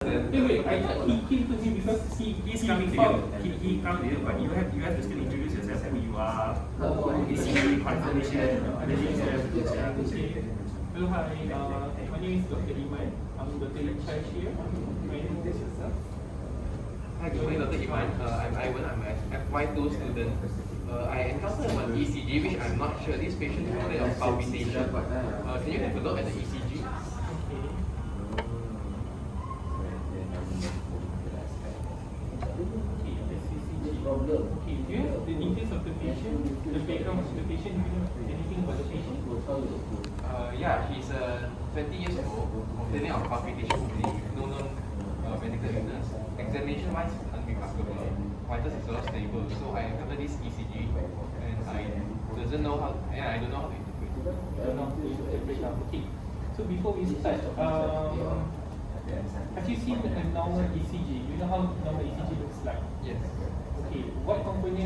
Wait, I thought he came to him because he's coming to you. He comes to you, but you have to still introduce yourself, who you are, ECG, confirmation, other things you have to say. Hello, hi. My name is Dr. Iman. I'm Dr. in charge here. My name is yourself. Hi, good morning, Dr. Iman. I'm Ivan. I'm an FY2 student. I encountered one ECG, which I'm not sure this patient is complained of palpitation. Can you have a look at the ECG? Okay, do you have the details of the patient, the background of the patient? Do you know anything about the patient? Yeah, he's 20 years old, complaining of palpitation with no known medical illness. Examination wise is unremarkable. Vitals is also stable. So I encountered this ECG and I don't know how to interpret. Okay. So before we start, have you seen a normal ECG? You know how normal ECG looks like? Yes. Okay. What component is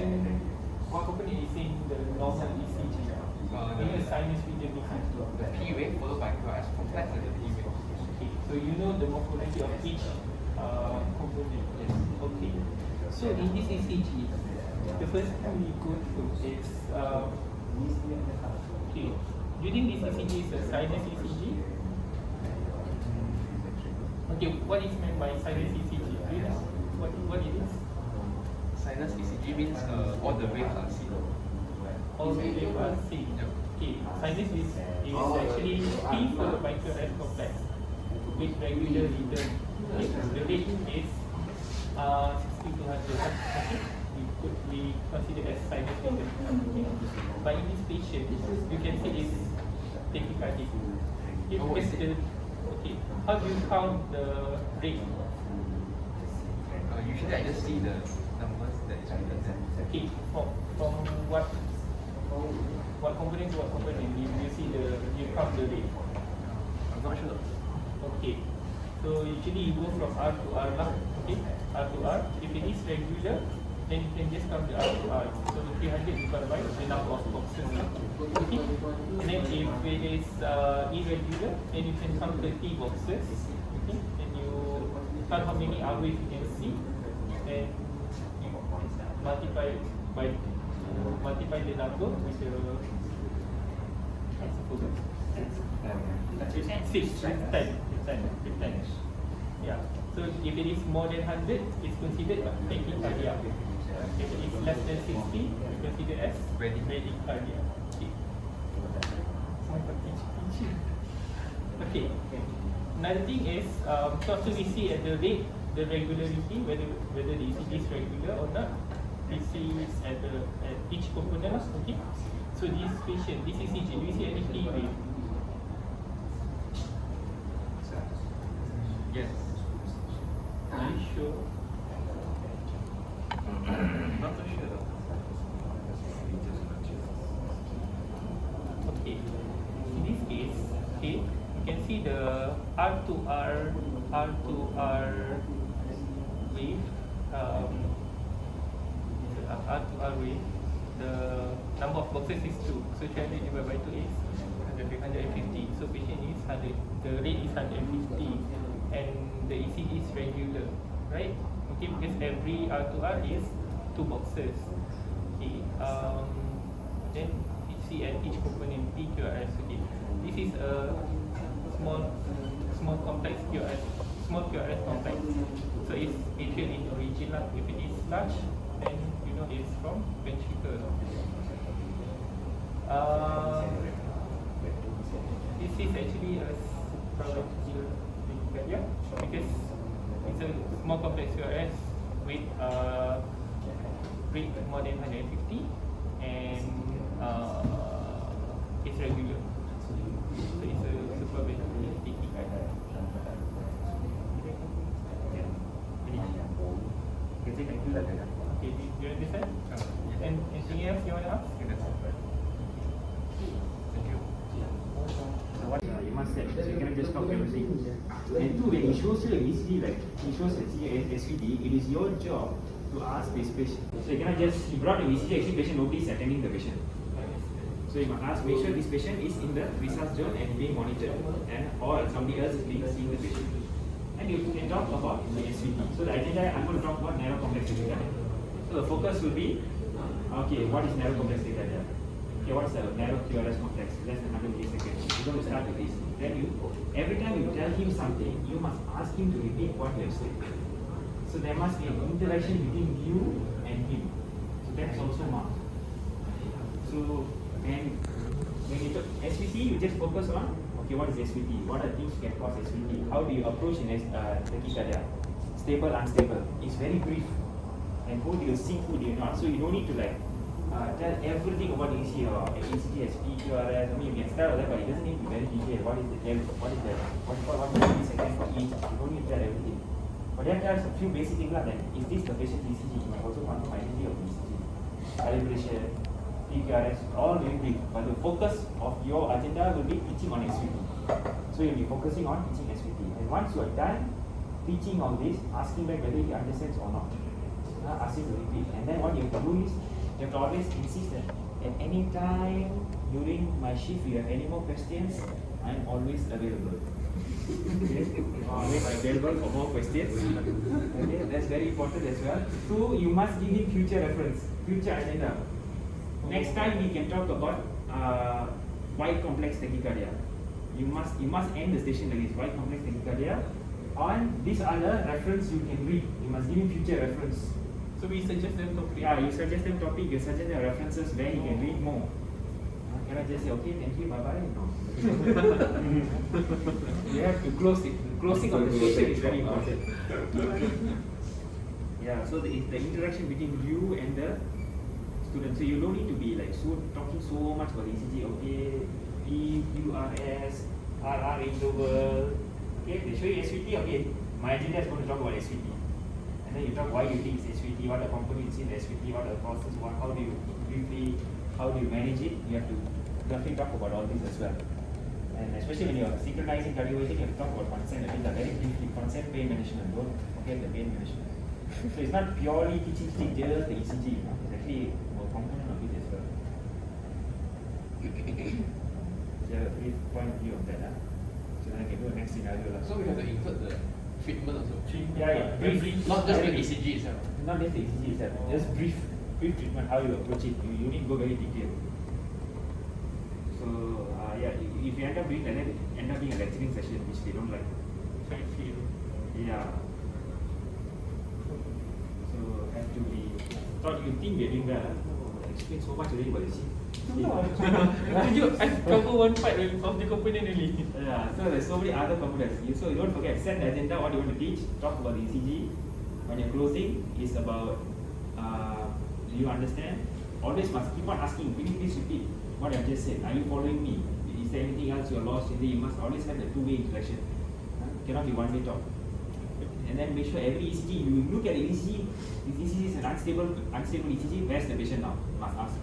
in the normal ECG? You know sinus region difference. The P wave followed by QRS complex and the P wave. Okay. So you know the morphology of each component. Yes. Okay. So in this ECG, the first thing we go through is okay. During this ECG is a sinus ECG. Okay, what is meant by sinus ECG? Do you know what it is? Sinus ECG means all the waves are seen. All the waves are seen. Yep. Okay, sinus is actually P followed by QRS complex with regular return. Okay, the rate is 60 to 100. Okay, we consider as sinus return. Okay. But in this patient, you can see it's tachycardia. Okay, how do you count the rate? Usually I just see the numbers that is written there. Okay, from what component to what component? You count the rate. I'm not sure. Okay, so usually you go from R to R lah. Okay, R to R. If it is regular, then you can just count the R to R. So the 300 divided by the number of boxes. Okay, and then if it is irregular, then you can count 30 boxes. Okay, and you count how many R waves you can see, and you multiply the number with the ten. Yeah. So if it is more than 100, it's considered tachycardia. If it is less than 60, it's considered as bradycardia. Okay. Another thing is, so after we see at the rate, the regularity, whether the ECG is regular or not, we see at each component. Okay. So this patient, this ECG, do you see any P wave? Yes. Are you sure? Not so sure though. Okay. In this case, okay, you can see the R to R wave. R to R wave. The number of boxes is 2. So 300 divided by 2 is 150. So patient is 100. The rate is 150, and the ECG is regular, right? Okay, because every R to R is 2 boxes. Okay. Then you see at each component P QRS. Okay. This is a small complex QRS, small QRS complex. So it's atrial in origin lah. If it is large, then you know it's from ventricle. This is actually a supraventricular tachycardia because it's a small complex QRS with rate more than 150 and it's regular. So it's a supraventricular tachycardia. Okay, do you understand? And anything else you want to ask? Thank you. So what Iman said, so you cannot just talk everything. And two, when he shows you an ECG, like he shows an SVD, it is your job to ask this patient. So you cannot just, you brought an ECG, actually patient, nobody is attending the patient. So you must ask, make sure this patient is in the research zone and being monitored, and or somebody else is being seen the patient. and you can talk about the SVT. So the agenda, I'm going to talk about narrow complex tachycardia. So the focus will be, okay, what is narrow complex tachycardia? Okay, what's the narrow QRS complex? Less than 100 milliseconds. You're going to start with this. Then every time you tell him something, you must ask him to repeat what you have said. So there must be an interaction between you and him. So that's also marked. So when you talk SVT, you just focus on, okay, what is SVT? What are things that cause SVT? How do you approach in tachycardia? Stable, unstable. It's very brief. And who do you seek, who do you not? So you don't need to tell everything about ECG or ECG, PQRS. I mean, you can start with that, but it doesn't need to be very detailed. What is the millisecond for each? You don't need to tell everything. But you have to have a few basic things like, is this the patient's ECG? You might also confirm identity of the ECG. Calibration, PQRS, all very brief. But the focus of your agenda will be teaching on SVT. So you'll be focusing on teaching SVT. And once you are done teaching all this, asking back whether he understands or not. Ask him to repeat. And then what you have to do is, you have to always insist that at any time during my shift you have any more questions, I'm always available. Okay? Always available for more questions. Okay, that's very important as well. 2, you must give him future reference, future agenda. Next time we can talk about wide complex tachycardia. You must end the station like this, wide complex tachycardia. On these other reference you can read. You must give him future reference. So we suggest them topic. Yeah, you suggest them topic, you suggest them references where he can read more. Can I just say, okay, thank you, bye-bye? No. You have to close it. The closing of the session is very important. Yeah, so the interaction between you and the student. So you don't need to be talking so much about ECG, okay, PQRS, RR interval. Okay, they show you SVT, okay, my agenda is going to talk about SVT. And then you talk why you think it's SVT, what are the components in SVT, what are the causes, how do you manage it. You have to definitely talk about all this as well. And especially when you're synchronizing cardioversion, you have to talk about consent. I think very briefly, consent pain management, don't forget the pain management. So it's not purely teaching just the ECG, it's actually a component of it as well. So you have a brief point of view of that. So then I can do the next scenario. So we have to include the treatment also. Yeah. Brief. Not just the ECG itself. Not just the ECG itself. Just brief treatment, how you approach it. You need to go very detailed. So if you end up doing that, then it end up being a lecturing session which they don't like. Yeah. So have to be thought you think we're doing well. Explain so much already about the sheet. I cover one part of the component only. Yeah, so there's so many other components. So you don't forget, set the agenda, what you want to teach, talk about the ECG. When you're closing, it's about do you understand? Always must keep on asking, can you please repeat what I've just said? Are you following me? Is there anything else you're lost in there? You must always have the two-way interaction. Cannot be one-way talk. And then make sure every ECG, you look at the ECG, this ECG is an unstable ECG, where's the patient now? You must ask.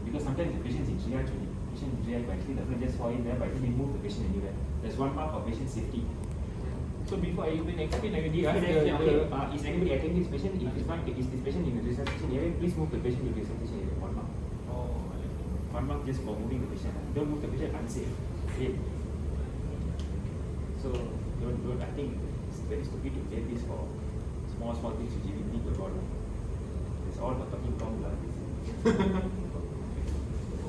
Because sometimes the patient is in triage only. Patient in triage, but actually the doctor just saw it there, but he didn't move the patient anywhere. There's one part for patient safety. So before I even explain, I already asked is anybody attending this patient? If it's not, is this patient in the resuscitation area? Please move the patient to the resuscitation area. 1 mark. Oh, 1 mark just for moving the patient. Don't move the patient, unsafe. Okay. So don't. I think it's very stupid to get this for small things which you really need to follow. It's all about talking wrong.